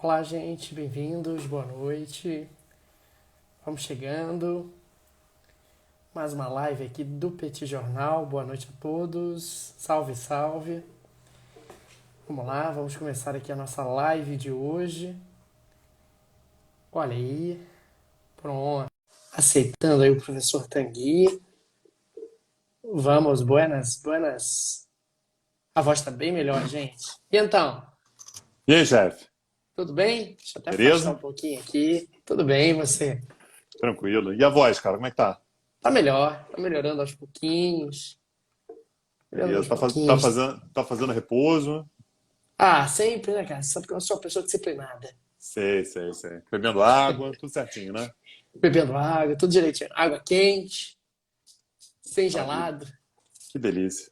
Olá, gente, bem-vindos, boa noite. Vamos chegando. Mais uma live aqui do Petit Jornal. Boa noite a todos. Salve, salve. Vamos lá, vamos começar aqui a nossa live de hoje. Olha aí. Pronto. Aceitando aí o professor Tanguy. Vamos, buenas, buenas. A voz tá bem melhor, gente. E então? E aí, chefe? Tudo bem? Deixa eu até afastar um Beleza? pouquinho aqui. Tudo bem, você? Tranquilo. E a voz, cara, como é que tá? Tá melhor, tá melhorando aos pouquinhos. Melhorando aos Beleza. pouquinhos. Tá fazendo repouso? Ah, sempre, né, cara? Você sabe que eu sou uma pessoa disciplinada. Sei. Bebendo água, tudo certinho, né? Bebendo água, tudo direitinho. Água quente, sem Maravilha. gelado. Que delícia.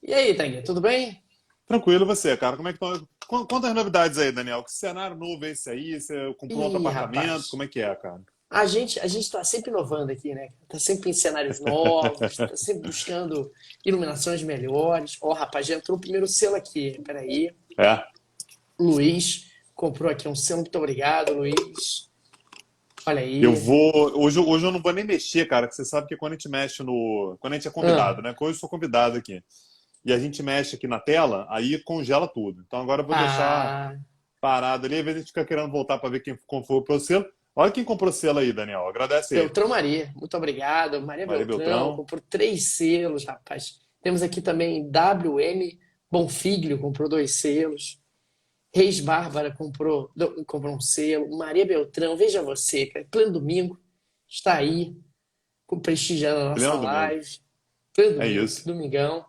E aí, Tanguy, tudo bem? Tranquilo você, cara. Como é que estão? Quantas novidades aí, Daniel? Que cenário novo é esse aí? Você comprou outro Ih, apartamento? rapaz. Como é que é, cara? A gente tá sempre inovando aqui, né? Tá sempre em cenários novos, tá sempre buscando iluminações melhores. Ó, rapaz, já entrou o primeiro selo aqui. Peraí. É. Luiz comprou aqui um selo. Muito obrigado, Luiz. Olha Eu aí. vou. Hoje eu não vou nem mexer, cara, que você sabe que quando a gente mexe no. Quando a gente é Ah, convidado, né? Que hoje eu sou convidado aqui. E a gente mexe aqui na tela, aí congela tudo. Então agora eu vou deixar ah, parado ali, às vezes a gente fica querendo voltar para ver quem comprou o selo. Olha quem comprou o selo aí, Daniel. Agradece aí. Beltrão Maria, muito obrigado. Maria Maria Beltrão, Beltrão. comprou 3 selos, rapaz. Temos aqui também WM Bonfiglio, comprou 2 selos. Reis Bárbara comprou um selo. Maria Beltrão, veja você, cara, pleno domingo, está aí, prestigiando a nossa Pleno domingo. live. Pleno É domingo, isso. domingão.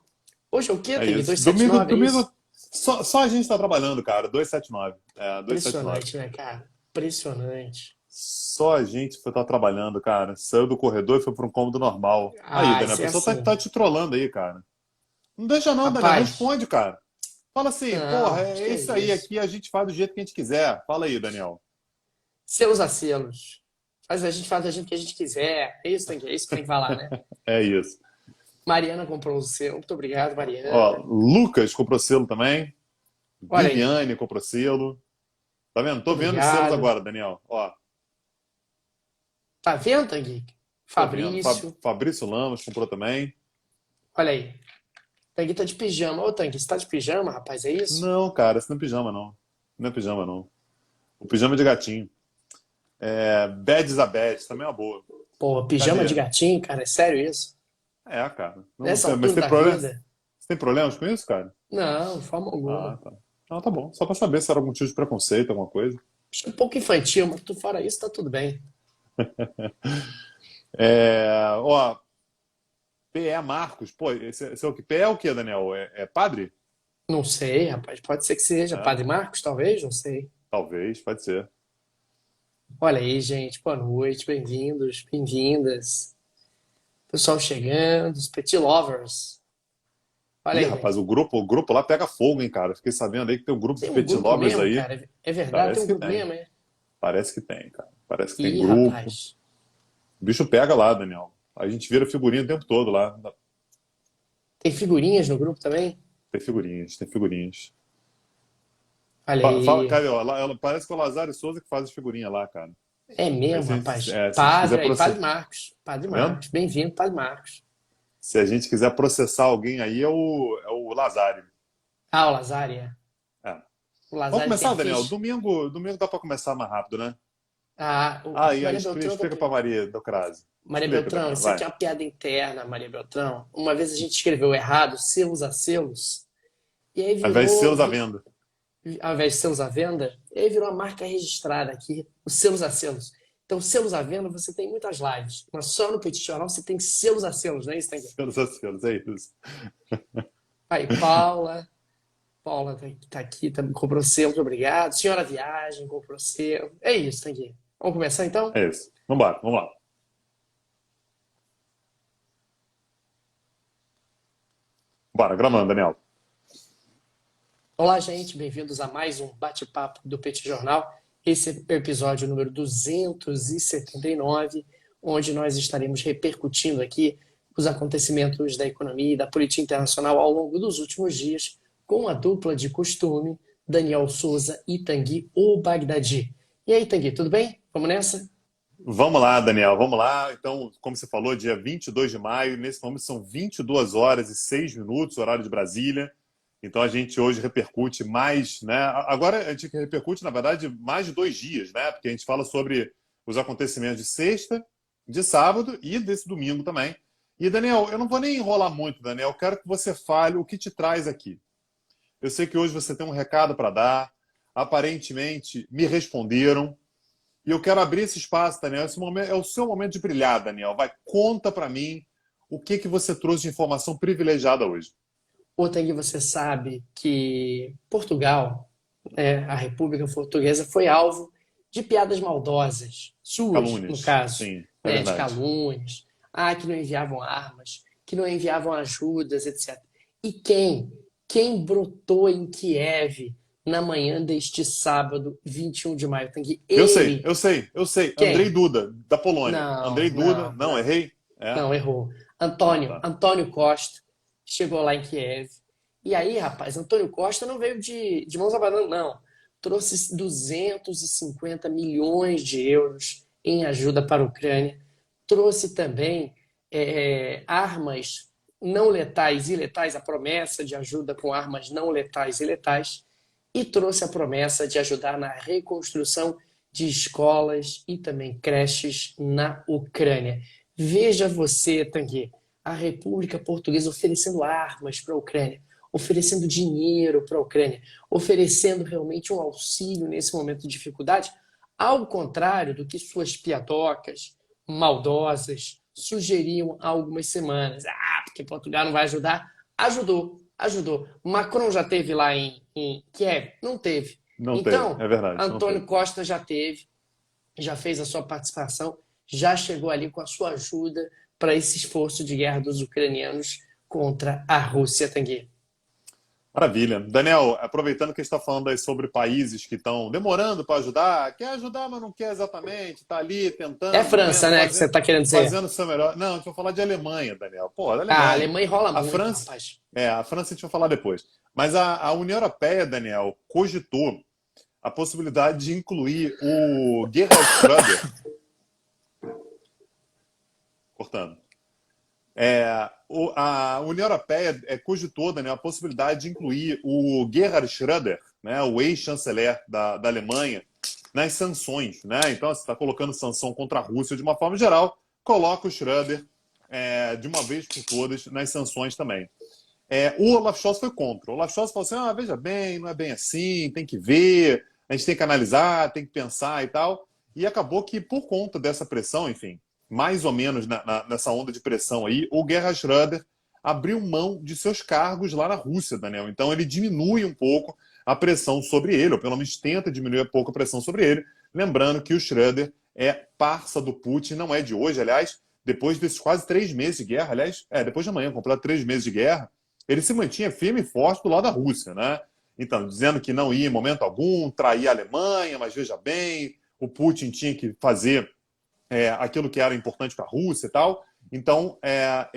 Hoje é o quê, É Tag? isso. Domingo, 279, é isso? domingo. Só a gente está trabalhando, cara. 279. É, 279. Impressionante, né, cara? Impressionante. Só a gente foi estar trabalhando, cara. Saiu do corredor e foi para um cômodo normal. Aí, Ah, Daniel, a isso é pessoa tá assim. te trolando aí, cara. Não deixa não, Daniel. Rapaz, Responde, cara. Fala assim, porra, não, é que é isso aí isso? aqui, a gente faz do jeito que a gente quiser. Fala aí, Daniel. Selos a selos. A gente faz a gente que a gente quiser. É isso que tem que falar, né? É isso. Mariana comprou o seu. Muito obrigado, Ó, Mariana. Lucas comprou selo também. Olha aí. Viviane comprou selo. Tá vendo? Muito Tô vendo os selos obrigado. agora, Daniel. Ó, Tá vendo, Tanguy? tô vendo. Fabrício. Fabrício Lamos comprou também. Olha aí. Tanguy tá de pijama. Ô, Tanguy, você tá de pijama, rapaz? É isso? Não, cara, esse não é pijama, não. Não é pijama, não. O pijama é de gatinho. É, Bad a Bad, também é uma boa. Pô, pijama de Cadê? gatinho, cara? É sério isso? É, cara. Não Nessa sei, mas altura tem da problema? vida? Você tem problemas com isso, cara? Não, de forma Ah, alguma. tá. Ah, tá bom. Só pra saber se era algum tipo de preconceito, alguma coisa. Acho um pouco infantil, mas tu fora isso, tá tudo bem. Ó, PE Marcos. Pô, esse é o que? PE é o que, Daniel? É padre? Não sei, rapaz. Pode ser que seja. É, Padre Marcos, talvez? Não sei. talvez, pode ser. Olha aí, gente. Boa noite. Bem-vindos, bem-vindas. Pessoal chegando, os Petit Lovers. Olha Ih, aí, rapaz, Tanguy. o grupo lá pega fogo, hein, cara. Fiquei sabendo aí que tem um grupo de Tem um pet grupo lovers mesmo, aí. cara? É verdade, tem um Parece que grupo tem. mesmo, é? Parece que tem, cara. Parece que tem Ih, grupo. rapaz. O bicho pega lá, Daniel. A gente vira figurinha o tempo todo lá. Tem figurinhas no grupo também? Tem figurinhas, tem figurinhas. Olha Fala, aí. cara, ó, parece que é o Lazário Souza que faz as figurinhas lá, cara. É Aí mesmo, se a gente, rapaz. se a gente quiser Padre aí, Padre processar, Marcos. Padre tá vendo? Marcos. Bem-vindo, Padre Marcos. Se a gente quiser processar alguém aí, é o Lazário. Ah, o Lazária. É. O Vamos Lazário tem começar, a Daniel? ficha. Domingo dá pra começar mais rápido, né? Ah, Ah, e aí Maria Beltrão. explica pra Maria do Crase. Maria Explica, Beltrão, Daniel, isso aqui vai. é uma piada interna, Maria Beltrão. Uma vez a gente escreveu errado, selos a selos, e aí Ao invés de virou, selos à venda. ao invés de selos à venda, e aí virou uma marca registrada aqui, os selos a selos. Então, selos à venda, você tem muitas lives, mas só no Petit Jornal você tem selos a selos, não é isso, Tanguy? Selos a selos, é isso. Aí, Paula tá aqui, também comprou selo, muito obrigado. Senhora Viagem, comprou selo. É isso, Tanguy. Vamos começar então? É isso. Vambora, vamos lá. Bora, gravando, Daniel. Olá, gente, bem-vindos a mais um bate-papo do Petit Jornal. Esse é o episódio número 279, onde nós estaremos repercutindo aqui os acontecimentos da economia e da política internacional ao longo dos últimos dias, com a dupla de costume, Daniel Souza e Tanguy, o Bagdadi. E aí, Tanguy, tudo bem? Vamos nessa? Vamos lá, Daniel, vamos lá. Então, como você falou, dia 22 de maio, nesse momento são 22 horas e 6 minutos, horário de Brasília. Então, a gente hoje repercute mais, né? Agora, a gente repercute, na verdade, mais de 2 dias, né? Porque a gente fala sobre os acontecimentos de sexta, de sábado e desse domingo também. E, Daniel, eu não vou nem enrolar muito, Daniel. Eu quero que você fale o que te traz aqui. Eu sei que hoje você tem um recado para dar. Aparentemente, me responderam. E eu quero abrir esse espaço, Daniel. Esse momento, é o seu momento de brilhar, Daniel. Vai, conta para mim o que que você trouxe de informação privilegiada hoje. Ô, Tanguy, você sabe que Portugal, a República Portuguesa, foi alvo de piadas maldosas, suas, no Calúnias. caso, Sim, é né, de verdade. calúnias, que não enviavam armas, que não enviavam ajudas, etc. E quem brotou em Kiev na manhã deste sábado, 21 de maio, Tanguy? Eu sei, Ele, eu sei, eu sei. Andrei quem? Duda, da Polônia. Não, Andrei Duda, não, não, não. errei? É? Não, errou. Ah, Antônio, tá. Antônio Costa, chegou lá em Kiev. E aí, rapaz, Antônio Costa não veio de mãos abanando, não. Trouxe 250 milhões de euros em ajuda para a Ucrânia. Trouxe também armas não letais e letais, a promessa de ajuda com armas não letais e letais. E trouxe a promessa de ajudar na reconstrução de escolas e também creches na Ucrânia. Veja você, Tanguy, a República Portuguesa oferecendo armas para a Ucrânia, oferecendo dinheiro para a Ucrânia, oferecendo realmente um auxílio nesse momento de dificuldade, ao contrário do que suas piadocas maldosas sugeriam há algumas semanas. Porque Portugal não vai ajudar. Ajudou, ajudou. Macron já teve lá em Kiev? Não teve. Não teve, Então, é verdade, não Antônio teve. Costa já teve, já fez a sua participação, já chegou ali com a sua ajuda para esse esforço de guerra dos ucranianos contra a Rússia, Tanguy. Maravilha. Daniel, aproveitando que a gente está falando aí sobre países que estão demorando para ajudar, quer ajudar, mas não quer exatamente, está ali É tentando, França, vendo, né, que você está querendo dizer? fazendo o seu melhor. Não, a gente vai falar de Alemanha, Daniel. Pô, da A Alemanha. Alemanha enrola A muito, França, rapaz. a França a gente vai falar depois. Mas a União Europeia, Daniel, cogitou a possibilidade de incluir o Gerhard Schröder, cortando. A União Europeia cogitou, né, a possibilidade de incluir o Gerhard Schröder, né, o ex-chanceler da Alemanha, nas sanções. Né? Então, você está colocando sanção contra a Rússia de uma forma geral, coloca o Schröder de uma vez por todas nas sanções também. O Olaf Scholz foi contra. O Olaf Scholz falou assim: veja bem, não é bem assim, tem que ver, a gente tem que analisar, tem que pensar e tal. E acabou que, por conta dessa pressão, enfim, mais ou menos nessa onda de pressão aí, o Gerhard Schröder abriu mão de seus cargos lá na Rússia, Daniel. Então ele diminui um pouco a pressão sobre ele, ou pelo menos tenta diminuir um pouco a pressão sobre ele. Lembrando que o Schröder é parça do Putin, não é de hoje, aliás, depois desses quase 3 meses de guerra, aliás, depois de amanhã, completar 3 meses de guerra, ele se mantinha firme e forte do lado da Rússia, né? Então, dizendo que não ia em momento algum trair a Alemanha, mas veja bem, o Putin tinha que fazer aquilo que era importante para a Rússia e tal. Então, a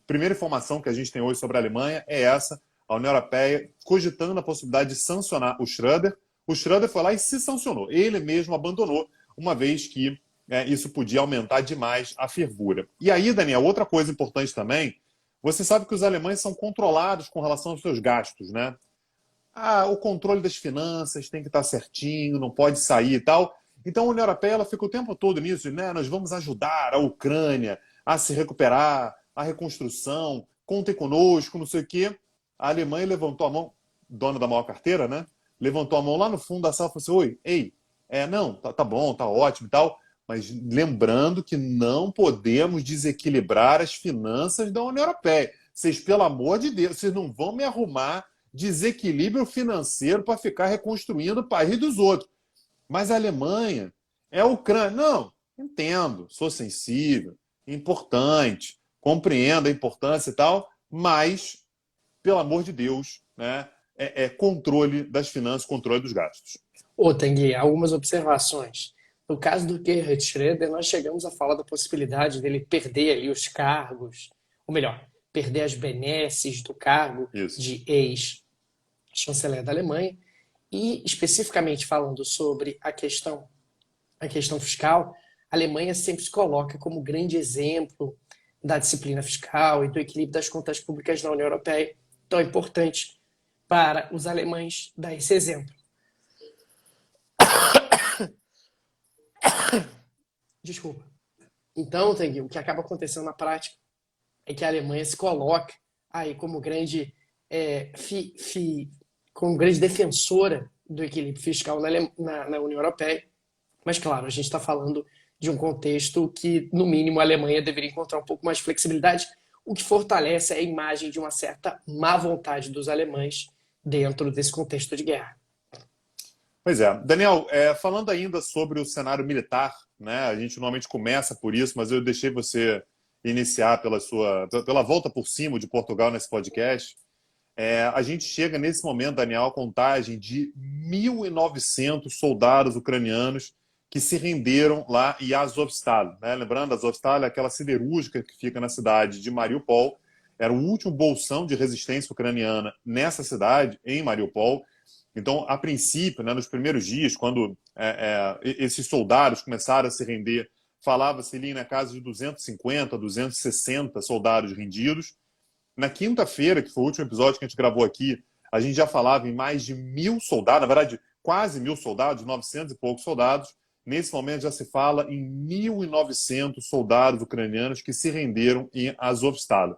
primeira informação que a gente tem hoje sobre a Alemanha é essa: a União Europeia cogitando a possibilidade de sancionar o Schröder. O Schröder foi lá e se sancionou. Ele mesmo abandonou, uma vez que isso podia aumentar demais a fervura. E aí, Daniel, outra coisa importante também, você sabe que os alemães são controlados com relação aos seus gastos, né? O controle das finanças tem que estar certinho, não pode sair e tal. Então a União Europeia ela fica o tempo todo nisso, né? Nós vamos ajudar a Ucrânia a se recuperar, a reconstrução, contem conosco, não sei o quê. A Alemanha levantou a mão, dona da maior carteira, né? Levantou a mão lá no fundo da sala e falou assim: oi, ei, não, tá bom, tá ótimo e tal. Mas lembrando que não podemos desequilibrar as finanças da União Europeia. Vocês, pelo amor de Deus, vocês não vão me arrumar desequilíbrio financeiro para ficar reconstruindo o país dos outros. Mas a Alemanha é a Ucrânia. Não, entendo, sou sensível, importante, compreendo a importância e tal, mas, pelo amor de Deus, né, controle das finanças, controle dos gastos. Ô, Tanguy, algumas observações. No caso do Gerhard Schröder, nós chegamos a falar da possibilidade dele perder ali os cargos, ou melhor, perder as benesses do cargo Isso. de ex chanceler da Alemanha, e especificamente falando sobre a questão fiscal, a Alemanha sempre se coloca como grande exemplo da disciplina fiscal e do equilíbrio das contas públicas na União Europeia. Então é importante para os alemães dar esse exemplo. Desculpa. Então, Tanguy, o que acaba acontecendo na prática é que a Alemanha se coloca aí como grande defensora do equilíbrio fiscal na União Europeia. Mas, claro, a gente está falando de um contexto que, no mínimo, a Alemanha deveria encontrar um pouco mais de flexibilidade, o que fortalece a imagem de uma certa má vontade dos alemães dentro desse contexto de guerra. Pois é. Daniel, falando ainda sobre o cenário militar, né, a gente normalmente começa por isso, mas eu deixei você iniciar pela volta por cima de Portugal nesse podcast. A gente chega nesse momento, Daniel, a contagem de 1.900 soldados ucranianos que se renderam lá em Azovstal. Né? Lembrando, Azovstal é aquela siderúrgica que fica na cidade de Mariupol. Era o último bolsão de resistência ucraniana nessa cidade, em Mariupol. Então, a princípio, né, nos primeiros dias, quando esses soldados começaram a se render, falava-se ali na casa de 250, 260 soldados rendidos. Na quinta-feira, que foi o último episódio que a gente gravou aqui, a gente já falava em mais de 1.000 soldados, na verdade, quase 1.000 soldados, 900 e poucos soldados. Nesse momento já se fala em 1.900 soldados ucranianos que se renderam em Azovstal.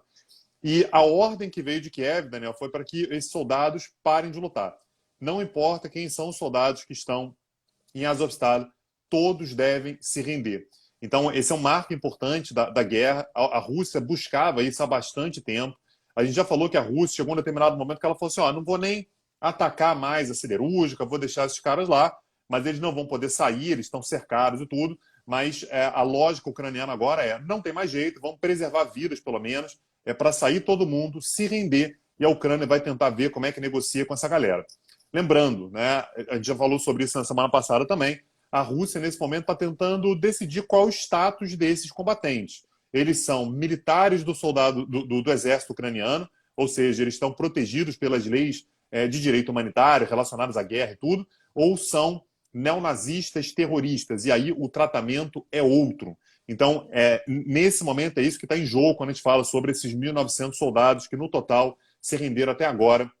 E a ordem que veio de Kiev, Daniel, foi para que esses soldados parem de lutar. Não importa quem são os soldados que estão em Azovstal, todos devem se render. Então, esse é um marco importante da guerra. A Rússia buscava isso há bastante tempo. A gente já falou que a Rússia chegou em um determinado momento que ela falou assim, não vou nem atacar mais a siderúrgica, vou deixar esses caras lá, mas eles não vão poder sair, eles estão cercados e tudo. Mas a lógica ucraniana agora não tem mais jeito, vamos preservar vidas, pelo menos, para sair todo mundo, se render, e a Ucrânia vai tentar ver como é que negocia com essa galera. Lembrando, né, a gente já falou sobre isso na semana passada também, a Rússia, nesse momento, está tentando decidir qual é o status desses combatentes. Eles são militares do exército ucraniano, ou seja, eles estão protegidos pelas leis de direito humanitário relacionadas à guerra e tudo, ou são neonazistas terroristas, e aí o tratamento é outro. Então, nesse momento, é isso que está em jogo quando a gente fala sobre esses 1.900 soldados que, no total, se renderam até agora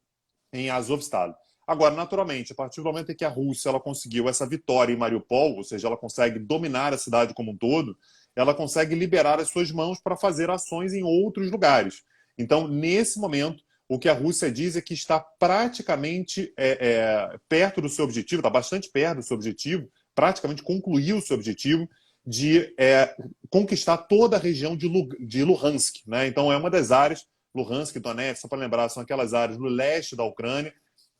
em Azovstal. Agora, naturalmente, a partir do momento em que a Rússia ela conseguiu essa vitória em Mariupol, ou seja, ela consegue dominar a cidade como um todo, ela consegue liberar as suas mãos para fazer ações em outros lugares. Então, nesse momento, o que a Rússia diz é que está praticamente perto do seu objetivo, está bastante perto do seu objetivo, praticamente concluiu o seu objetivo de conquistar toda a região de Luhansk. Né? Então, é uma das áreas, Luhansk e Donetsk, só para lembrar, são aquelas áreas no leste da Ucrânia,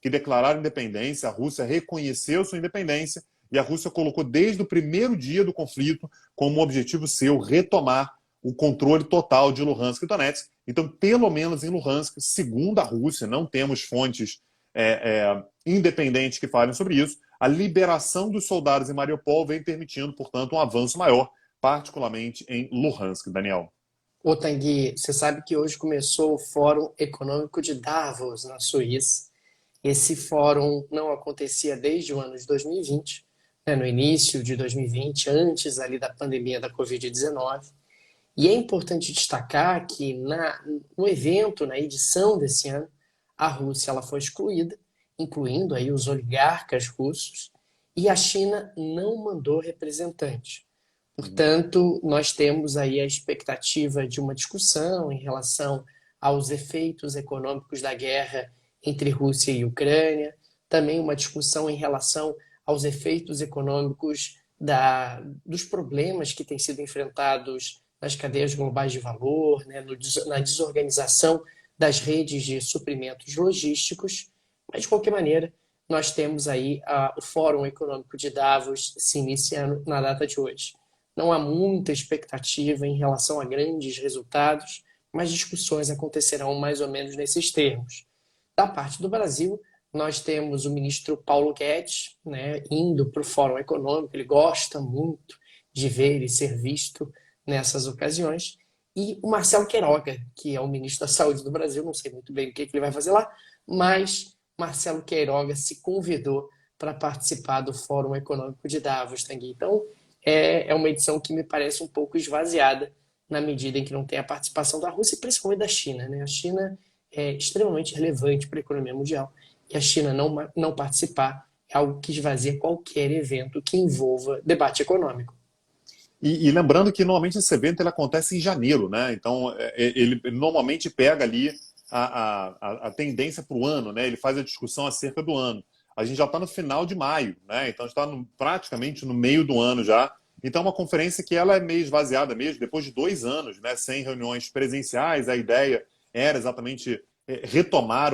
que declararam independência, a Rússia reconheceu sua independência e a Rússia colocou desde o primeiro dia do conflito como objetivo seu retomar o controle total de Luhansk e Donetsk. Então, pelo menos em Luhansk, segundo a Rússia, não temos fontes independentes que falem sobre isso, a liberação dos soldados em Mariupol vem permitindo, portanto, um avanço maior, particularmente em Luhansk, Daniel. Ô, Tanguy, você sabe que hoje começou o Fórum Econômico de Davos, na Suíça. Esse fórum não acontecia desde o ano de 2020, né, no início de 2020, antes ali da pandemia da Covid-19. E é importante destacar que no evento, na edição desse ano, a Rússia ela foi excluída, incluindo aí os oligarcas russos, e a China não mandou representante. Portanto, nós temos aí a expectativa de uma discussão em relação aos efeitos econômicos da guerra entre Rússia e Ucrânia, também uma discussão em relação aos efeitos econômicos dos problemas que têm sido enfrentados nas cadeias globais de valor, né, na desorganização das redes de suprimentos logísticos. Mas, de qualquer maneira, nós temos aí o Fórum Econômico de Davos se iniciando na data de hoje. Não há muita expectativa em relação a grandes resultados, mas discussões acontecerão mais ou menos nesses termos. Da parte do Brasil, nós temos o ministro Paulo Guedes, né, indo para o Fórum Econômico, ele gosta muito de ver e ser visto nessas ocasiões, e o Marcelo Queiroga, que é o ministro da Saúde do Brasil, não sei muito bem o que ele vai fazer lá, mas Marcelo Queiroga se convidou para participar do Fórum Econômico de Davos, Tanguy. Então, é uma edição que me parece um pouco esvaziada, na medida em que não tem a participação da Rússia e principalmente da China, né? A China é extremamente relevante para a economia mundial e a China não participar é algo que esvazia qualquer evento que envolva debate econômico. E lembrando que normalmente esse evento ele acontece em janeiro, né? Então ele normalmente pega ali a tendência para o ano, né? Ele faz a discussão acerca do ano. A gente já está no final de maio, né? Então está praticamente no meio do ano já. Então é uma conferência que ela é meio esvaziada mesmo, depois de 2 anos, né? Sem reuniões presenciais. A ideia era exatamente retomar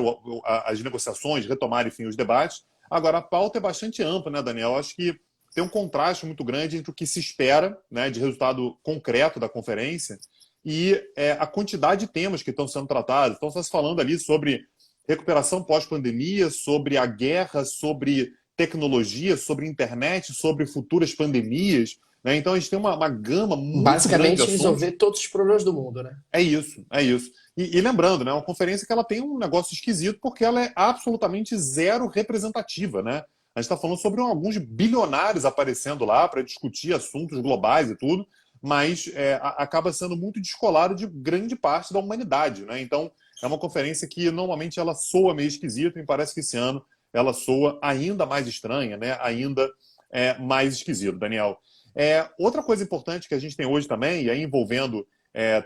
as negociações, retomar, enfim, os debates. Agora, a pauta é bastante ampla, né, Daniel? Acho que tem um contraste muito grande entre o que se espera, né, de resultado concreto da conferência e a quantidade de temas que estão sendo tratados. Então, está se falando ali sobre recuperação pós-pandemia, sobre a guerra, sobre tecnologia, sobre internet, sobre futuras pandemias. Né? Então, a gente tem uma gama muito grande de Basicamente, assuntos. resolver todos os problemas do mundo, né? É isso, é isso. E lembrando, né, uma conferência que ela tem um negócio esquisito porque ela é absolutamente zero representativa, né? A gente está falando sobre alguns bilionários aparecendo lá para discutir assuntos globais e tudo, mas acaba sendo muito descolado de grande parte da humanidade, né? Então, é uma conferência que normalmente ela soa meio esquisita e parece que esse ano ela soa ainda mais estranha, né? Ainda mais esquisito, Daniel. Outra coisa importante que a gente tem hoje também, e aí envolvendo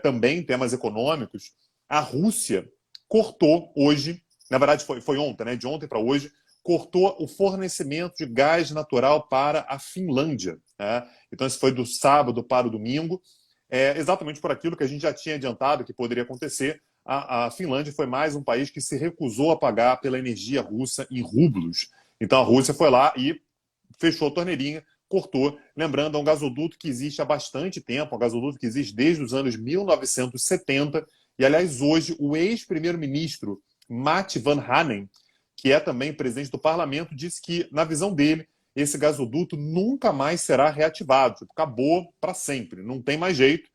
também temas econômicos, a Rússia cortou hoje, na verdade foi ontem, né? De ontem para hoje, cortou o fornecimento de gás natural para a Finlândia. Né? Então, isso foi do sábado para o domingo, exatamente por aquilo que a gente já tinha adiantado que poderia acontecer. A Finlândia foi mais um país que se recusou a pagar pela energia russa em rublos. Então, a Rússia foi lá e fechou a torneirinha, cortou. Lembrando, é um gasoduto que existe há bastante tempo, um gasoduto que existe desde os anos 1970. E, aliás, hoje, o ex-primeiro-ministro Matti Vanhanen, que é também presidente do parlamento, disse que, na visão dele, esse gasoduto nunca mais será reativado. Tipo, acabou para sempre, não tem mais jeito.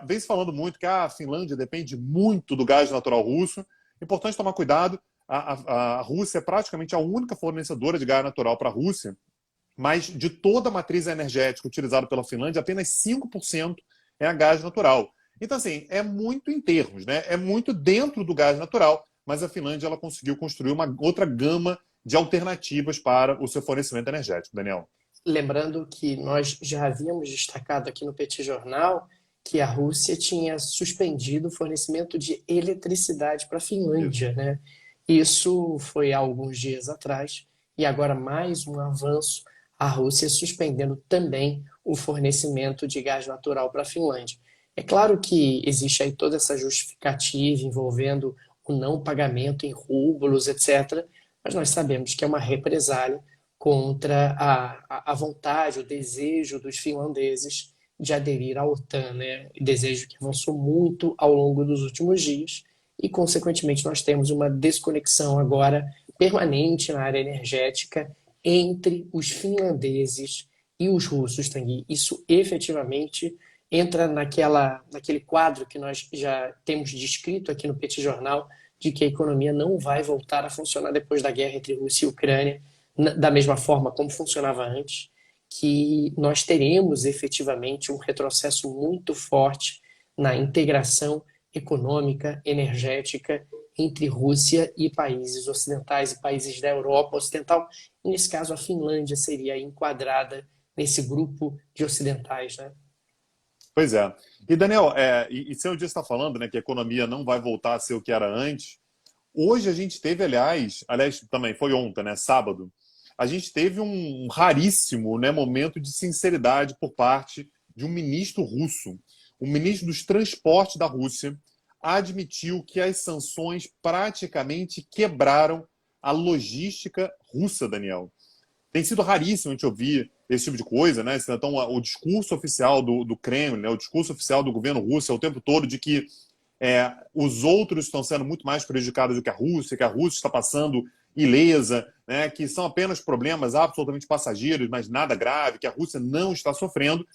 Vem se falando muito que a Finlândia depende muito do gás natural russo. Importante tomar cuidado. A Rússia é praticamente a única fornecedora de gás natural para a Rússia, mas de toda a matriz energética utilizada pela Finlândia, apenas 5% é a gás natural. Então, assim, é muito em termos, né? É muito dentro do gás natural, mas a Finlândia ela conseguiu construir uma outra gama de alternativas para o seu fornecimento energético, Daniel. Lembrando que nós já havíamos destacado aqui no Petit Jornal que a Rússia tinha suspendido o fornecimento de eletricidade para a Isso. Finlândia, né? Isso foi há alguns dias atrás, e agora mais um avanço, a Rússia suspendendo também o fornecimento de gás natural para a Finlândia. É claro que existe aí toda essa justificativa envolvendo o não pagamento em rublos, etc., mas nós sabemos que é uma represália contra a vontade, o desejo dos finlandeses de aderir à OTAN, né? Desejo que avançou muito ao longo dos últimos dias e, consequentemente, nós temos uma desconexão agora permanente na área energética entre os finlandeses e os russos, Tanguy. Isso efetivamente entra naquele quadro que nós já temos descrito aqui no Petit Jornal, de que a economia não vai voltar a funcionar depois da guerra entre Rússia e Ucrânia, da mesma forma como funcionava antes, que nós teremos efetivamente um retrocesso muito forte na integração econômica, energética entre Rússia e países ocidentais e países da Europa Ocidental. E nesse caso, a Finlândia seria enquadrada nesse grupo de ocidentais, né? Pois é. E, Daniel, e se o dia está falando, né, que a economia não vai voltar a ser o que era antes, hoje a gente teve, aliás, também foi ontem, né, sábado, a gente teve um raríssimo, né, momento de sinceridade por parte de um ministro russo. O ministro dos Transportes da Rússia admitiu que as sanções praticamente quebraram a logística russa, Daniel. Tem sido raríssimo a gente ouvir esse tipo de coisa, né? Então, o discurso oficial do Kremlin, né? O discurso oficial do governo russo é o tempo todo de que os outros estão sendo muito mais prejudicados do que a Rússia está passando ilesa, né? Que são apenas problemas absolutamente passageiros, mas nada grave, que a Rússia não está sofrendo.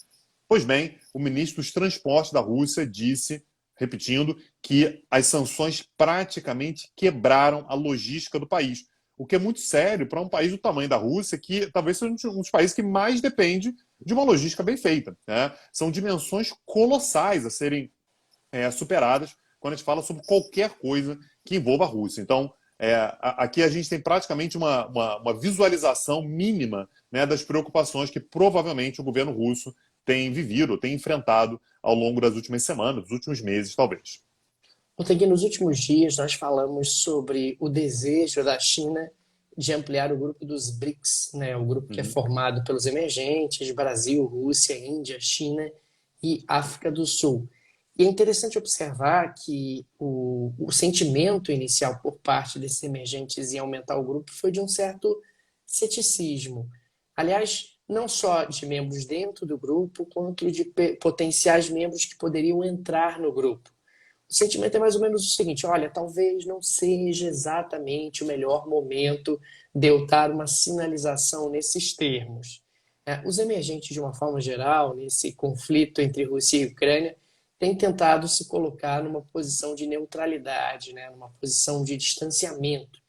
Pois bem, o ministro dos Transportes da Rússia disse, repetindo, que as sanções praticamente quebraram a logística do país. o que é muito sério para um país do tamanho da Rússia, que talvez seja um dos países que mais depende de uma logística bem feita, né? São dimensões colossais a serem superadas quando a gente fala sobre qualquer coisa que envolva a Rússia. Então, aqui a gente tem praticamente uma visualização mínima, né, das preocupações que provavelmente o governo russo tem vivido, tem enfrentado ao longo das últimas semanas, dos últimos meses, talvez. Ontem, nos últimos dias, nós falamos sobre o desejo da China de ampliar o grupo dos BRICS, né? O grupo que é Uhum. formado pelos emergentes, Brasil, Rússia, Índia, China e África do Sul. E é interessante observar que o sentimento inicial por parte desses emergentes em aumentar o grupo foi de um certo ceticismo. Aliás, não só de membros dentro do grupo, quanto de potenciais membros que poderiam entrar no grupo. O sentimento é mais ou menos o seguinte: olha, talvez não seja exatamente o melhor momento de eu dar uma sinalização nesses termos. Os emergentes, de uma forma geral, nesse conflito entre Rússia e Ucrânia, têm tentado se colocar numa posição de neutralidade, né, numa posição de distanciamento.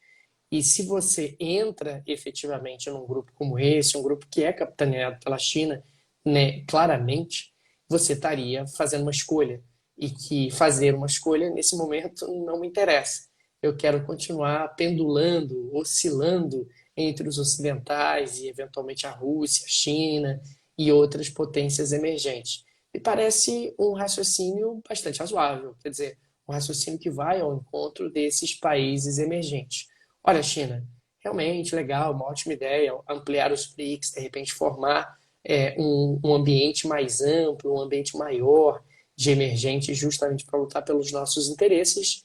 E se você entra efetivamente num grupo como esse, um grupo que é capitaneado pela China, né, claramente, você estaria fazendo uma escolha. E que fazer uma escolha nesse momento não me interessa. Eu quero continuar pendulando, oscilando entre os ocidentais e eventualmente a Rússia, a China e outras potências emergentes. Me parece um raciocínio bastante razoável, quer dizer, um raciocínio que vai ao encontro desses países emergentes. Olha, China, realmente legal, uma ótima ideia, ampliar os BRICS, de repente formar um ambiente mais amplo, um ambiente maior de emergentes justamente para lutar pelos nossos interesses.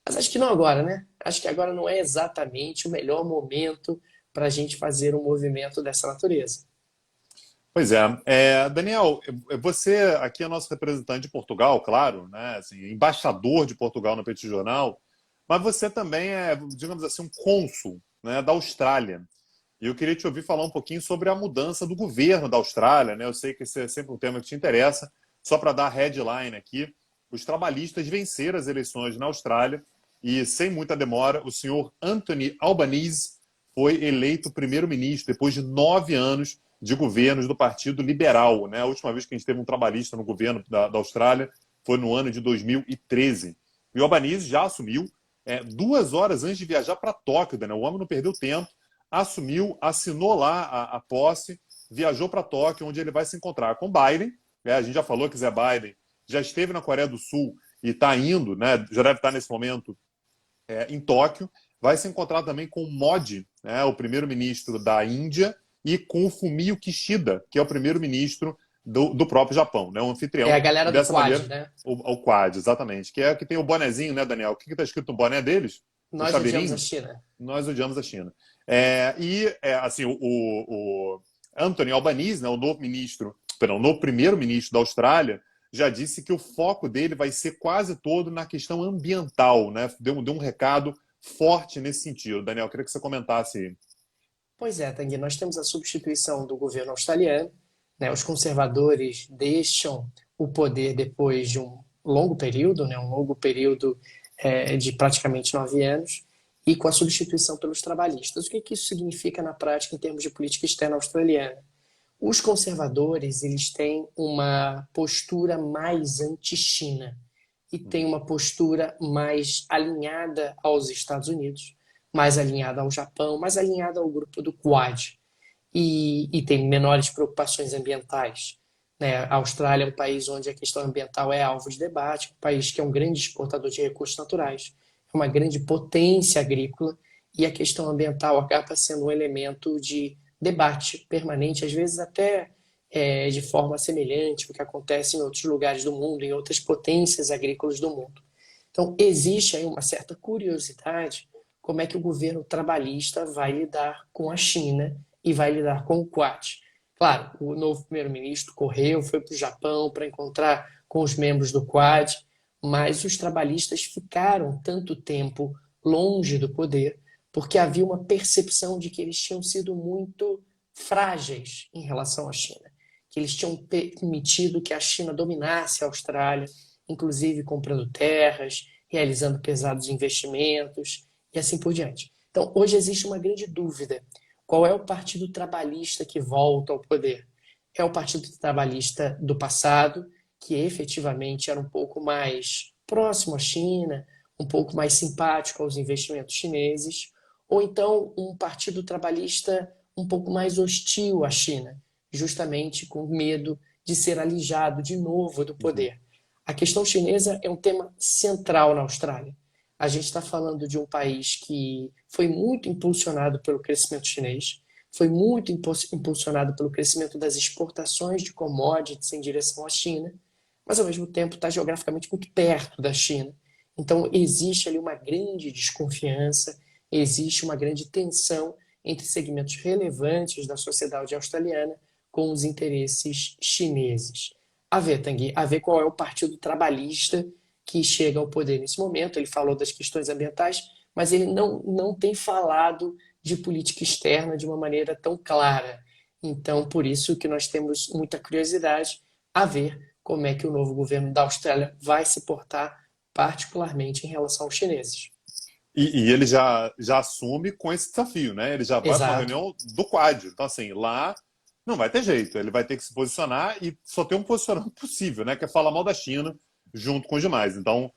Mas acho que não agora, né? Acho que agora não é exatamente o melhor momento para a gente fazer um movimento dessa natureza. Pois é. Daniel, você aqui é nosso representante de Portugal, claro, né? Assim, embaixador de Portugal no Petit Jornal, mas você também é, digamos assim, um cônsul, né, da Austrália. E eu queria te ouvir falar um pouquinho sobre a mudança do governo da Austrália, né? Eu sei que esse é sempre um tema que te interessa. Só para dar headline aqui, os trabalhistas venceram as eleições na Austrália e, sem muita demora, o senhor Anthony Albanese foi eleito primeiro-ministro depois de 9 anos de governos do Partido Liberal, né? A última vez que a gente teve um trabalhista no governo da Austrália foi no ano de 2013. E o Albanese já assumiu 2 horas antes de viajar para Tóquio, né? O homem não perdeu tempo, assumiu, assinou lá a posse, viajou para Tóquio, onde ele vai se encontrar com Biden. A gente já falou que Zé Biden já esteve na Coreia do Sul e está indo, né? Já deve estar nesse momento em Tóquio. Vai se encontrar também com o Modi, né? O primeiro-ministro da Índia, e com o Fumio Kishida, que é o primeiro-ministro do próprio Japão, né? O É a anfitrião. galera E do dessa Quad, maneira, né? o Quad, exatamente, que é que tem o bonezinho, né, Daniel? O que está escrito no boné deles? O Nós odiamos a chaveirinho? China. Nós odiamos a China. Assim, o Anthony Albanese, né, o novo ministro, perdão, o novo primeiro-ministro da Austrália, já disse que o foco dele vai ser quase todo na questão ambiental, né? Deu um recado forte nesse sentido. Daniel, queria que você comentasse. Pois é, Tanguy, nós temos a substituição do governo australiano, né? Os conservadores deixam o poder depois de um longo período, né? Um longo período de praticamente 9 anos, e com a substituição pelos trabalhistas. O que que isso significa na prática em termos de política externa australiana? Os conservadores, eles têm uma postura mais anti-China e têm uma postura mais alinhada aos Estados Unidos, mais alinhada ao Japão, mais alinhada ao grupo do Quad e tem menores preocupações ambientais. Né? A Austrália é um país onde a questão ambiental é alvo de debate, um país que é um grande exportador de recursos naturais, é uma grande potência agrícola e a questão ambiental acaba sendo um elemento de debate permanente, às vezes até de forma semelhante ao que acontece em outros lugares do mundo, em outras potências agrícolas do mundo. Então, existe aí uma certa curiosidade como é que o governo trabalhista vai lidar com a China e vai lidar com o Quad. Claro, o novo primeiro-ministro correu, foi para o Japão para encontrar com os membros do Quad, mas os trabalhistas ficaram tanto tempo longe do poder porque havia uma percepção de que eles tinham sido muito frágeis em relação à China, que eles tinham permitido que a China dominasse a Austrália, inclusive comprando terras, realizando pesados investimentos e assim por diante. Então, hoje existe uma grande dúvida. Qual é o Partido Trabalhista que volta ao poder? É o Partido Trabalhista do passado, que efetivamente era um pouco mais próximo à China, um pouco mais simpático aos investimentos chineses, ou então um Partido Trabalhista um pouco mais hostil à China, justamente com medo de ser alijado de novo do Uhum. poder. A questão chinesa é um tema central na Austrália. A gente está falando de um país que foi muito impulsionado pelo crescimento chinês, foi muito impulsionado pelo crescimento das exportações de commodities em direção à China, mas ao mesmo tempo está geograficamente muito perto da China. Então existe ali uma grande desconfiança, existe uma grande tensão entre segmentos relevantes da sociedade australiana com os interesses chineses. A ver, Tanguy, a ver qual é o Partido Trabalhista que chega ao poder nesse momento. Ele falou das questões ambientais, mas ele não tem falado de política externa de uma maneira tão clara. Então, por isso que nós temos muita curiosidade a ver como é que o novo governo da Austrália vai se portar, particularmente em relação aos chineses. E ele já assume com esse desafio, né? Ele já vai para uma Exato. reunião do Quad. Então, assim, lá não vai ter jeito. Ele vai ter que se posicionar e só tem um posicionamento possível, né? Que é falar mal da China junto com os demais. Então,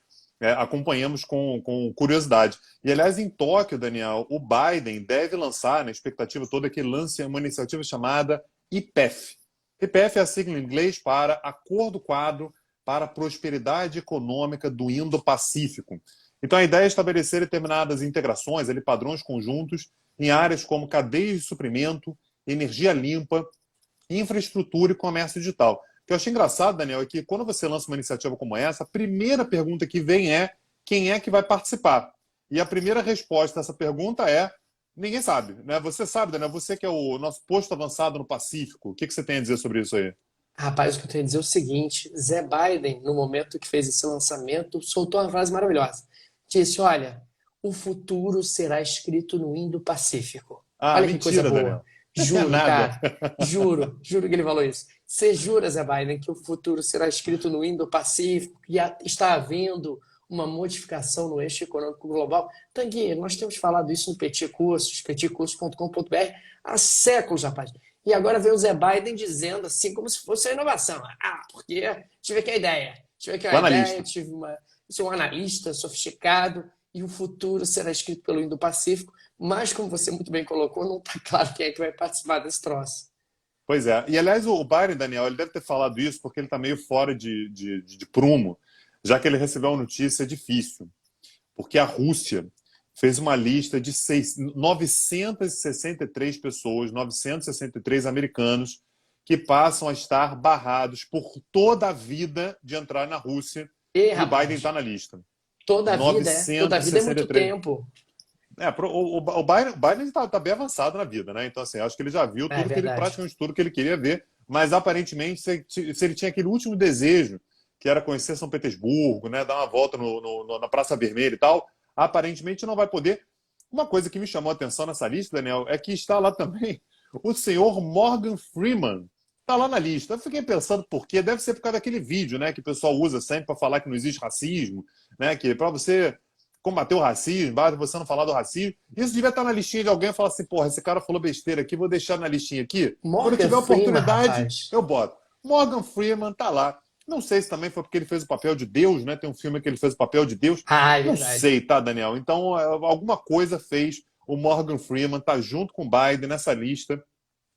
acompanhamos com curiosidade. E, aliás, em Tóquio, Daniel, o Biden deve lançar, na expectativa toda, que ele lance uma iniciativa chamada IPEF. IPEF é a sigla em inglês para Acordo Quadro para a Prosperidade Econômica do Indo-Pacífico. Então, a ideia é estabelecer determinadas integrações, ali, padrões conjuntos, em áreas como cadeias de suprimento, energia limpa, infraestrutura e comércio digital. O que eu achei engraçado, Daniel, é que quando você lança uma iniciativa como essa, a primeira pergunta que vem é quem é que vai participar? E a primeira resposta a essa pergunta é ninguém sabe, né? Você sabe, Daniel, você que é o nosso posto avançado no Pacífico, o que você tem a dizer sobre isso aí? Rapaz, o que eu tenho a dizer é o seguinte: Zé Biden, no momento que fez esse lançamento, soltou uma frase maravilhosa. Disse: Olha, o futuro será escrito no Indo-Pacífico. Ah, Olha que coisa mentira, boa. Daniel. É Juro, nada. cara. Juro que ele falou isso. Você jura, Zé Biden, que o futuro será escrito no Indo-Pacífico, que está havendo uma modificação no eixo econômico global? Tanguy, nós temos falado isso no Petit Cursos, petitcursos.com.br, há séculos, rapaz. E agora vem o Zé Biden dizendo assim, como se fosse a inovação. Ah, porque tive aqui a ideia. Tive aqui O a ideia, analista. tive uma. Sou um analista sofisticado e o futuro será escrito pelo Indo-Pacífico, mas como você muito bem colocou, não está claro quem é que vai participar desse troço. Pois é. E, aliás, o Biden, Daniel, ele deve ter falado isso porque ele está meio fora de prumo, já que ele recebeu uma notícia difícil. Porque a Rússia fez uma lista de 963 pessoas, 963 americanos, que passam a estar barrados por toda a vida de entrar na Rússia, E, e o Biden está rapaz, na lista. toda a vida é. Toda a vida é muito 963. tempo. O Biden está bem avançado na vida, né? Então, assim, acho que ele já viu É tudo que ele, verdade. praticamente tudo que ele queria ver, mas aparentemente, se ele tinha aquele último desejo, que era conhecer São Petersburgo, né? Dar uma volta na Praça Vermelha e tal, aparentemente não vai poder. Uma coisa que me chamou a atenção nessa lista, Daniel, é que está lá também o senhor Morgan Freeman. Está lá na lista. Eu fiquei pensando por quê. Deve ser por causa daquele vídeo, né? Que o pessoal usa sempre para falar que não existe racismo, né? Que para você combater o racismo, basta você não falar do racismo. Isso devia estar na listinha de alguém e falar assim, porra, esse cara falou besteira aqui, vou deixar na listinha aqui. Quando eu Morgan tiver Freeman, oportunidade, rapaz. eu boto. Morgan Freeman tá lá. Não sei se também foi porque ele fez o papel de Deus, né? Tem um filme que ele fez o papel de Deus. Ah, é Não verdade. sei, tá, Daniel? Então, alguma coisa fez o Morgan Freeman tá junto com o Biden nessa lista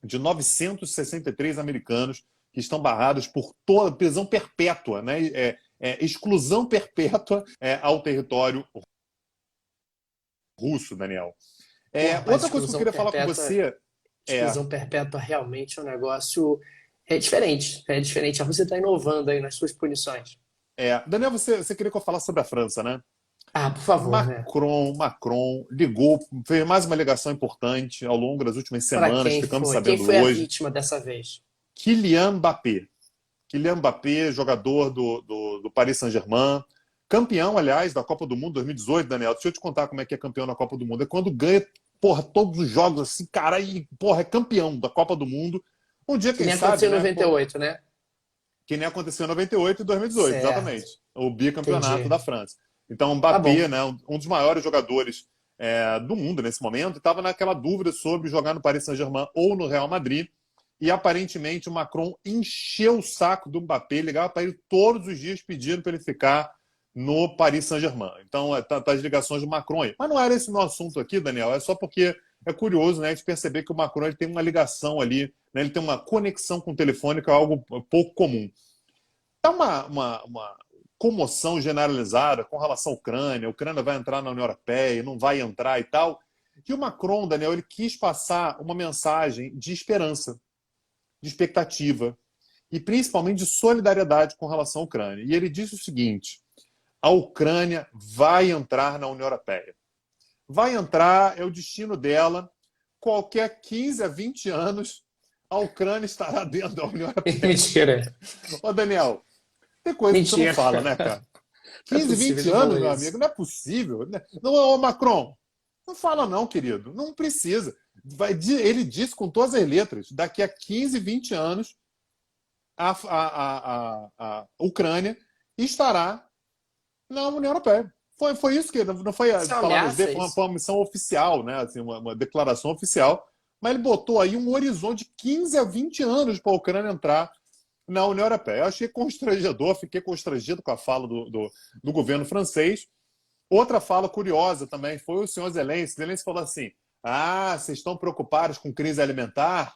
de 963 americanos que estão barrados por toda prisão perpétua, né? Exclusão perpétua ao território russo, Daniel. Pô, rapaz, Outra coisa que eu queria falar com você é, exclusão perpétua realmente é um negócio diferente. É diferente. A Rússia está inovando aí nas suas punições. Daniel, você queria que eu falasse sobre a França, né? Ah, por favor, né? Macron ligou, fez mais uma ligação importante ao longo das últimas Para semanas, quem ficamos foi? Quem sabendo foi a hoje. vítima dessa vez? Kylian Mbappé. Kylian Mbappé, jogador do Paris Saint-Germain, campeão, aliás, da Copa do Mundo 2018, Daniel. Deixa eu te contar como é que é campeão na Copa do Mundo. É quando ganha, porra, todos os jogos assim, cara, e, porra, é campeão da Copa do Mundo. Um dia, Que quem nem sabe, aconteceu em né? Pô, 98, né? que nem aconteceu em 98 e 2018, Certo. exatamente. O bicampeonato Entendi. da França. Então, Tá Mbappé, bom. né, um dos maiores jogadores do mundo nesse momento, e estava naquela dúvida sobre jogar no Paris Saint-Germain ou no Real Madrid. E aparentemente o Macron encheu o saco do Mbappé, ligava para ele todos os dias pedindo para ele ficar no Paris Saint-Germain. Então, tá as ligações do Macron aí. Mas não era esse o meu assunto aqui, Daniel, é só porque é curioso, né, de perceber que o Macron ele tem uma ligação ali, né, ele tem uma conexão com o telefone, que é algo pouco comum. Tá uma comoção generalizada com relação à Ucrânia. A Ucrânia vai entrar na União Europeia, não vai entrar e tal. E o Macron, Daniel, ele quis passar uma mensagem de esperança, de expectativa e principalmente de solidariedade com relação à Ucrânia. E ele disse o seguinte: a Ucrânia vai entrar na União Europeia. Vai entrar, é o destino dela. Qualquer 15 a 20 anos, a Ucrânia estará dentro da União Europeia. Mentira. Ô, Daniel, tem coisa que você não fala, né, cara? Não é 15, possível, 20 ele anos, falou meu isso. amigo, não é possível. Não, ô, Macron, não fala não, querido. Não precisa. Ele disse com todas as letras, daqui a 15, 20 anos, a Ucrânia estará na União Europeia. Foi isso que não foi Isso é uma palavras ameaça, dele, é foi isso? uma missão oficial, né? Assim, uma declaração oficial, mas ele botou aí um horizonte de 15 a 20 anos para a Ucrânia entrar na União Europeia. Eu achei constrangedor, fiquei constrangido com a fala do governo francês. Outra fala curiosa também foi o senhor Zelensky. Zelensky falou assim: ah, vocês estão preocupados com crise alimentar?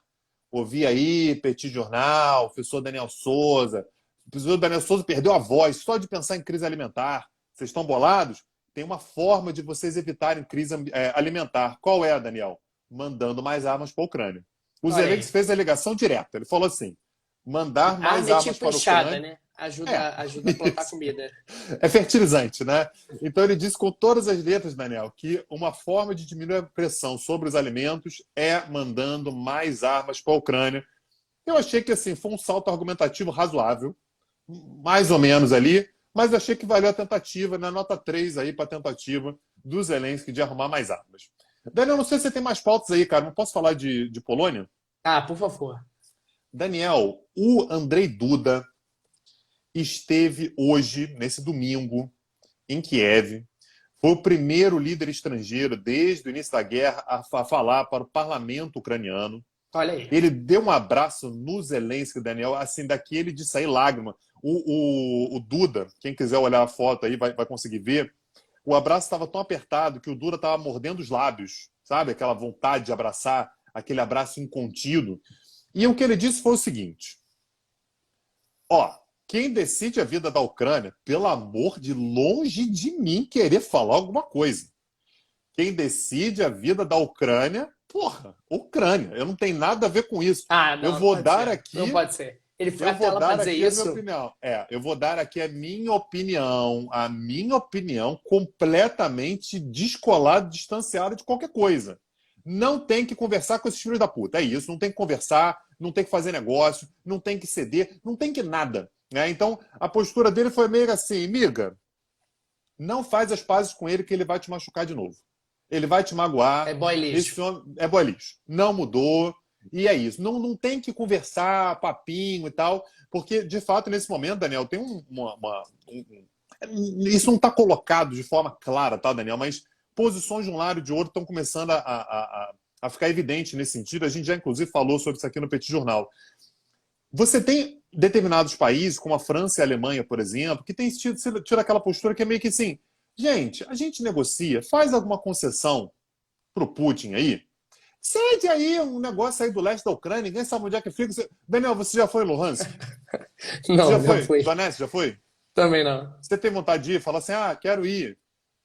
Ouvi aí, Petit Jornal, o professor Daniel Souza. O professor Daniel Souza perdeu a voz só de pensar em crise alimentar. Vocês estão bolados? Tem uma forma de vocês evitarem crise alimentar. Qual é, Daniel? Mandando mais armas para a Ucrânia. O Olha Zelensky aí. fez a ligação direta. Ele falou assim: mandar mais Arma é armas tipo para a enxada, Ucrânia. né? É, Ajuda a plantar isso. comida. É fertilizante, né? Então ele disse com todas as letras, Daniel, que uma forma de diminuir a pressão sobre os alimentos é mandando mais armas para a Ucrânia. Eu achei que assim foi um salto argumentativo razoável, mais ou menos ali, mas achei que valeu a tentativa, na nota 3 aí para a tentativa do Zelensky de arrumar mais armas. Daniel, não sei se você tem mais pautas aí, cara. Não posso falar de Polônia? Ah, por favor. Daniel, o Andrei Duda esteve hoje, nesse domingo, em Kiev. Foi o primeiro líder estrangeiro desde o início da guerra a falar para o parlamento ucraniano. Olha aí. Ele deu um abraço no Zelensky, Daniel, assim, daquele de sair lágrima. O Duda, quem quiser olhar a foto aí vai conseguir ver, o abraço estava tão apertado que o Duda estava mordendo os lábios, sabe? Aquela vontade de abraçar, aquele abraço incontido. E o que ele disse foi o seguinte: ó, quem decide a vida da Ucrânia, pelo amor de longe de mim querer falar alguma coisa. Quem decide a vida da Ucrânia, porra, Ucrânia. Eu não tenho nada a ver com isso. Ah, Eu não, não vou pode dar ser. Não aqui, pode ser. Ele foi eu até vou lá para dar dizer aqui a minha isso. opinião. Eu vou dar aqui a minha opinião completamente descolada, distanciada de qualquer coisa. Não tem que conversar com esses filhos da puta. É isso, não tem que conversar, não tem que fazer negócio, não tem que ceder, não tem que nada. Né? Então, a postura dele foi meio assim: amiga, não faz as pazes com ele que ele vai te machucar de novo. Ele vai te É magoar. boy lixo. Esse homem é boy lixo. Não mudou. E é isso. Não tem que conversar, papinho e tal, porque, de fato, nesse momento, Daniel, tem isso não está colocado de forma clara, tá, Daniel? Mas posições de um lado e de outro estão começando a ficar evidente nesse sentido. A gente já, inclusive, falou sobre isso aqui no Petit Jornal. Você tem determinados países, como a França e a Alemanha, por exemplo, que tem tido aquela postura que é meio que assim: gente, a gente negocia, faz alguma concessão pro Putin aí, cede aí um negócio aí do leste da Ucrânia, ninguém sabe onde é que fica. Daniel, você já foi em Luhansk? Você Não, já não foi? fui. Donetsk, já foi? Também não. Você tem vontade de ir? Fala assim: ah, quero ir.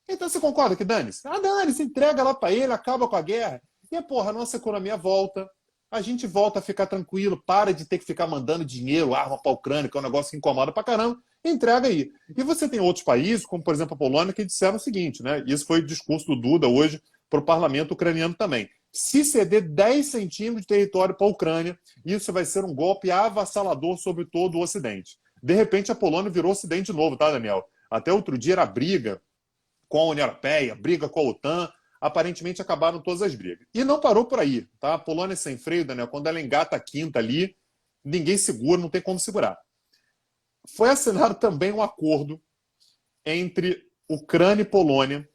Então você concorda que dane-se? Ah, dane-se, entrega lá para ele, acaba com a guerra. E, porra, a nossa economia volta. A gente volta a ficar tranquilo, para de ter que ficar mandando dinheiro, arma para a Ucrânia, que é um negócio que incomoda pra caramba, entrega aí. E você tem outros países, como por exemplo a Polônia, que disseram o seguinte, né? Isso foi o discurso do Duda hoje para o parlamento ucraniano também. Se ceder 10 centímetros de território para a Ucrânia, isso vai ser um golpe avassalador sobre todo o Ocidente. De repente a Polônia virou Ocidente de novo, tá, Daniel? Até outro dia era briga com a União Europeia, briga com a OTAN. Aparentemente acabaram todas as brigas. E não parou por aí. Tá? A Polônia sem freio, Daniel, quando ela engata a quinta ali, ninguém segura, não tem como segurar. Foi assinado também um acordo entre Ucrânia e Polônia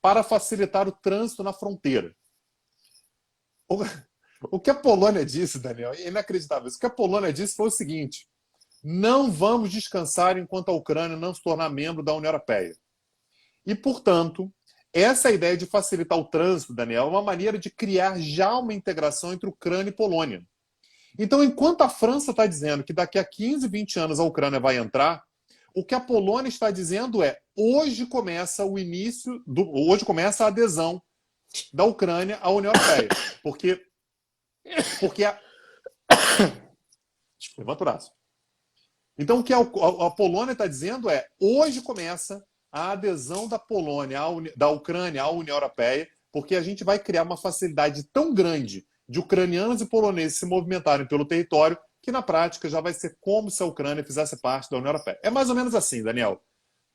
para facilitar o trânsito na fronteira. O, o que a Polônia disse, Daniel, é inacreditável. O que a Polônia disse foi o seguinte: não vamos descansar enquanto a Ucrânia não se tornar membro da União Europeia. E, portanto, essa ideia de facilitar o trânsito, Daniel, é uma maneira de criar já uma integração entre Ucrânia e Polônia. Então, enquanto a França está dizendo que daqui a 15, 20 anos a Ucrânia vai entrar, o que a Polônia está dizendo é: hoje começa hoje começa a adesão da Ucrânia à União Europeia. Porque levanta o braço. Então, o que a Polônia está dizendo é: hoje começa a adesão da da Ucrânia à União Europeia, porque a gente vai criar uma facilidade tão grande de ucranianos e poloneses se movimentarem pelo território, que na prática já vai ser como se a Ucrânia fizesse parte da União Europeia. É mais ou menos assim, Daniel.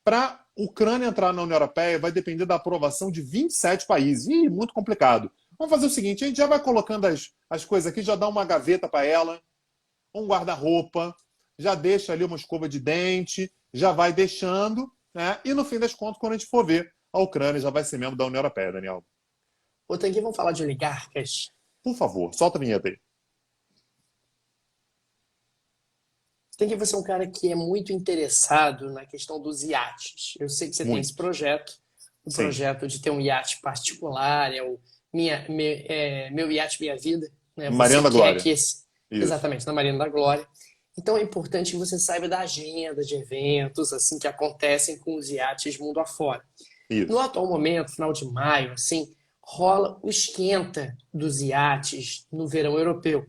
Para a Ucrânia entrar na União Europeia, vai depender da aprovação de 27 países. Ih, muito complicado. Vamos fazer o seguinte: a gente já vai colocando as coisas aqui, já dá uma gaveta para ela, um guarda-roupa, já deixa ali uma escova de dente, já vai deixando, né? E no fim das contas, quando a gente for ver, a Ucrânia já vai ser membro da União Europeia, Daniel. Outra aqui, vamos falar de oligarcas. Por favor, solta a vinheta aí. Tem que você é um cara que é muito interessado na questão dos iates. Eu sei que você tem esse projeto, o projeto de ter um iate particular, é o Meu Iate Minha Vida. Né? Marina da Glória. Exatamente, na Marina da Glória. Então é importante que você saiba da agenda de eventos assim que acontecem com os iates mundo afora. Isso. No atual momento, final de maio, assim, rola o esquenta dos iates no verão europeu.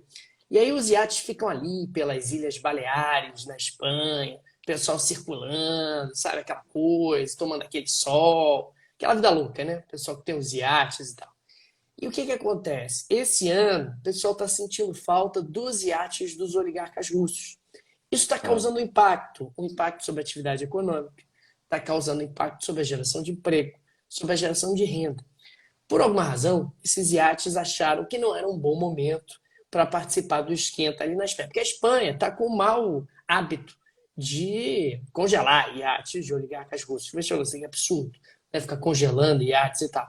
E aí os iates ficam ali pelas Ilhas Baleares, na Espanha, pessoal circulando, sabe, aquela coisa, tomando aquele sol, aquela vida louca, né? O pessoal que tem os iates e tal. E o que acontece? Esse ano, o pessoal está sentindo falta dos iates dos oligarcas russos. Isso está causando um impacto sobre a atividade econômica, está causando impacto sobre a geração de emprego, sobre a geração de renda. Por alguma razão, esses iates acharam que não era um bom momento para participar do esquenta ali na Espanha. Porque a Espanha está com o mau hábito de congelar iates de oligarcas russos. Veja você, que absurdo, né? Ficar congelando iates e tal.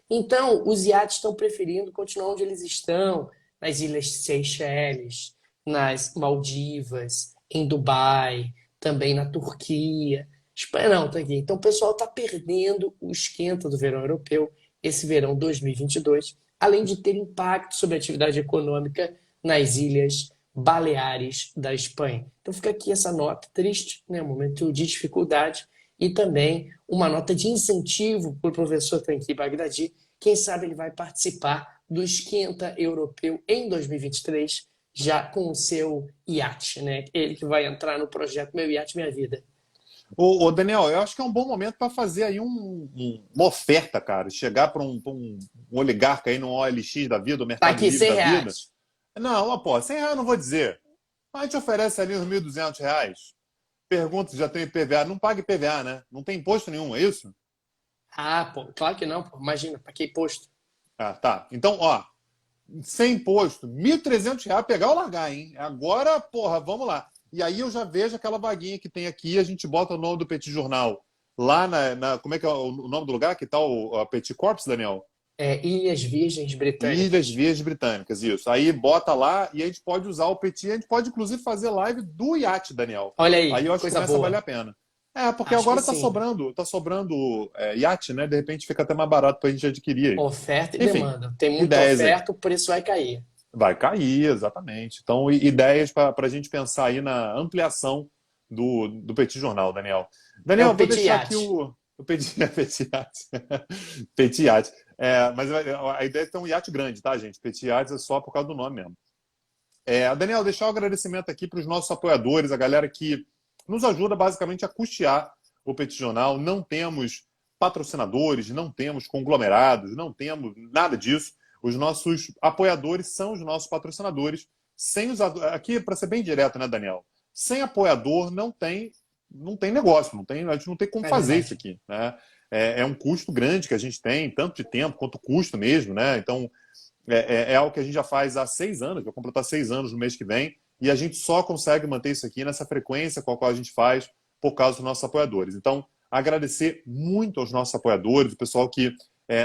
Então, os iates estão preferindo continuar onde eles estão, nas Ilhas Seychelles, nas Maldivas, em Dubai, também na Turquia. Espanha não, tá aqui. Então, o pessoal está perdendo o esquenta do verão europeu, esse verão 2022, além de ter impacto sobre a atividade econômica nas Ilhas Baleares da Espanha. Então fica aqui essa nota triste, né? Um momento de dificuldade, e também uma nota de incentivo para o professor Tanguy Bagdadi. Quem sabe ele vai participar do esquenta europeu em 2023, já com o seu iate, né? Ele que vai entrar no projeto Meu Iate Minha Vida. Ô, Daniel, eu acho que é um bom momento para fazer aí uma oferta, cara. Chegar para um oligarca aí no OLX da vida, o Mercado Tá aqui, Livre da vida. R$100. Não, pô, R$100 eu não vou dizer. A gente oferece ali uns R$1.200. Pergunta se já tem IPVA. Não paga IPVA, né? Não tem imposto nenhum, é isso? Ah, pô, claro que não, pô. Imagina, para que imposto? Ah, tá. Então, ó, sem imposto, R$1.300 pegar ou largar, hein? Agora, porra, vamos lá. E aí eu já vejo aquela vaguinha que tem aqui, a gente bota o nome do Petit Jornal lá como é que é o nome do lugar? Que tá o Petit Corps, Daniel? Ilhas Virgens Britânicas. Ilhas Virgens Britânicas, isso. Aí bota lá e a gente pode usar o Petit, a gente pode inclusive fazer live do iate, Daniel. Olha aí, Aí eu acho que coisa começa a boa. valer a pena. Porque Acho agora que tá sim. sobrando iate, né? De repente fica até mais barato pra gente adquirir aí. Oferta e Enfim, demanda. Tem muita ideias aí. oferta, o preço vai cair. Vai cair, exatamente. Então, ideias para a gente pensar aí na ampliação do Petit Jornal, Daniel. Daniel, vou Petit deixar Iate. aqui o Petit Iate. Petit Iate. Mas a ideia é ter um iate grande, tá, gente? Petit Iate é só por causa do nome mesmo. Daniel, deixar o agradecimento aqui para os nossos apoiadores, a galera que nos ajuda basicamente a custear o Petit Jornal. Não temos patrocinadores, não temos conglomerados, não temos nada disso. Os nossos apoiadores são os nossos patrocinadores. Aqui, para ser bem direto, né, Daniel? Sem apoiador não tem negócio, a gente não tem como fazer isso aqui, né? É um custo grande que a gente tem, tanto de tempo quanto custo mesmo, né? Então, é algo que a gente já faz há 6 anos, vai completar 6 anos no mês que vem, e a gente só consegue manter isso aqui nessa frequência com a qual a gente faz por causa dos nossos apoiadores. Então, agradecer muito aos nossos apoiadores, o pessoal que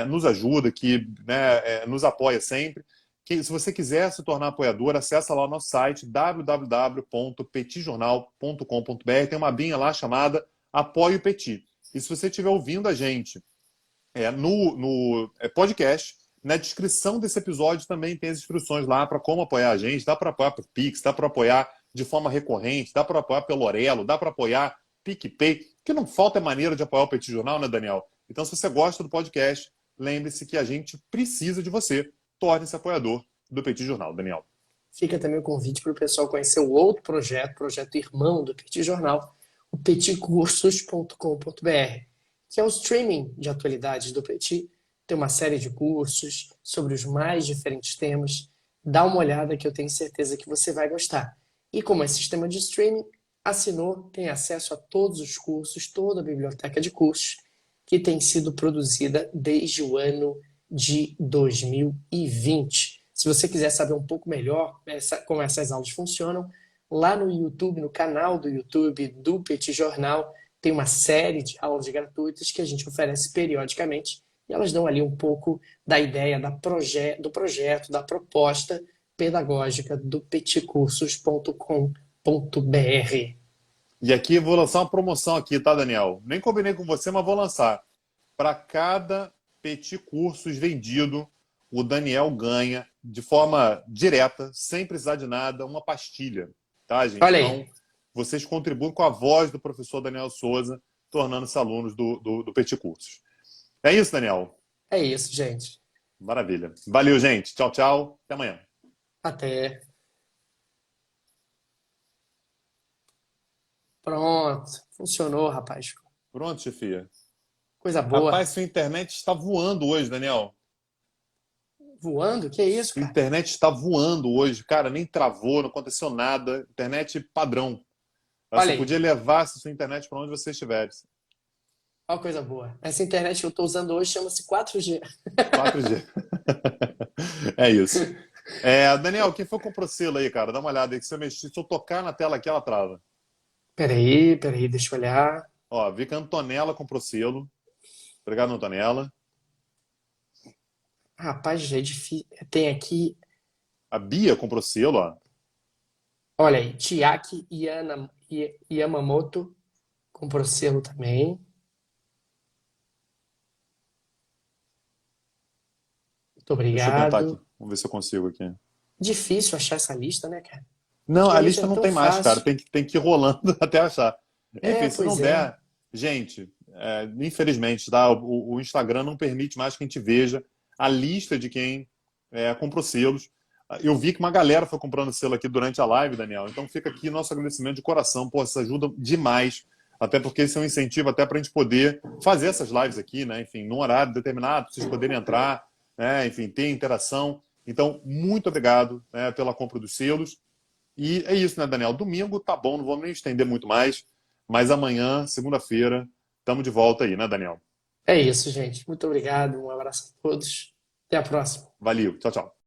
nos ajuda, que, né, nos apoia sempre. Que, se você quiser se tornar apoiador, acessa lá o nosso site www.petijornal.com.br. Tem uma abinha lá chamada Apoie o Petit. E se você estiver ouvindo a gente no podcast, na descrição desse episódio também tem as instruções lá para como apoiar a gente. Dá para apoiar por Pix, dá para apoiar de forma recorrente, dá para apoiar pelo Orelo, dá para apoiar PicPay. O que não falta é maneira de apoiar o Petit Jornal, né, Daniel? Então, se você gosta do podcast, lembre-se que a gente precisa de você. Torne-se apoiador do Petit Jornal, Daniel. Fica também o convite para o pessoal conhecer o outro projeto irmão do Petit Jornal, o petcursos.com.br, que é o streaming de atualidades do Petit. Tem uma série de cursos sobre os mais diferentes temas. Dá uma olhada que eu tenho certeza que você vai gostar. E como é sistema de streaming, assinou, tem acesso a todos os cursos, toda a biblioteca de cursos que tem sido produzida desde o ano de 2020. Se você quiser saber um pouco melhor como essas aulas funcionam, lá no YouTube, no canal do YouTube do Petit Jornal, tem uma série de aulas gratuitas que a gente oferece periodicamente e elas dão ali um pouco da ideia do projeto, da proposta pedagógica do petcursos.com.br. E aqui eu vou lançar uma promoção aqui, tá, Daniel? Nem combinei com você, mas vou lançar. Para cada Petit Cursos vendido, o Daniel ganha de forma direta, sem precisar de nada, uma pastilha. Tá, gente? Olha Então, aí. vocês contribuem com a voz do professor Daniel Souza, tornando-se alunos do Petit Cursos. É isso, Daniel? É isso, gente. Maravilha. Valeu, gente. Tchau, tchau. Até amanhã. Até. Pronto. Funcionou, rapaz. Pronto, chefia. Coisa boa. Rapaz, sua internet está voando hoje, Daniel. Voando? Que isso, Sua cara? internet está voando hoje. Cara, nem travou, não aconteceu nada. Internet padrão. Olha Você aí. podia levar essa sua internet para onde você estivesse. Olha que coisa boa. Essa internet que eu estou usando hoje chama-se 4G. 4G. É isso. Daniel, quem foi que comprou selo aí, cara? Dá uma olhada aí que se eu mexer, se eu tocar na tela aqui, ela trava. Peraí, deixa eu olhar. Ó, vi que a Antonella comprou selo. Obrigado, Antonella. Rapaz, já é difícil. Tem aqui, A Bia comprou selo, ó. olha aí, Chiaki Yamamoto comprou selo também. Muito Deixa eu tentar aqui. obrigado. Vamos ver se eu consigo aqui. Difícil achar essa lista, né, cara? Não, a Antigamente lista era não tão tem mais, cara. fácil. Tem que ir rolando até achar. Enfim, se não Pois é. der, gente, infelizmente, tá? O Instagram não permite mais que a gente veja a lista de quem comprou selos. Eu vi que uma galera foi comprando selo aqui durante a live, Daniel. Então fica aqui nosso agradecimento de coração. Pô, isso ajuda demais. Até porque isso é um incentivo até para a gente poder fazer essas lives aqui, né? Enfim, num horário determinado, para vocês poderem entrar, né? Enfim, ter interação. Então, muito obrigado, né, pela compra dos selos. E é isso, né, Daniel? Domingo tá bom, não vamos nem estender muito mais. Mas amanhã, segunda-feira, estamos de volta aí, né, Daniel? É isso, gente. Muito obrigado. Um abraço a todos. Até a próxima. Valeu. Tchau, tchau.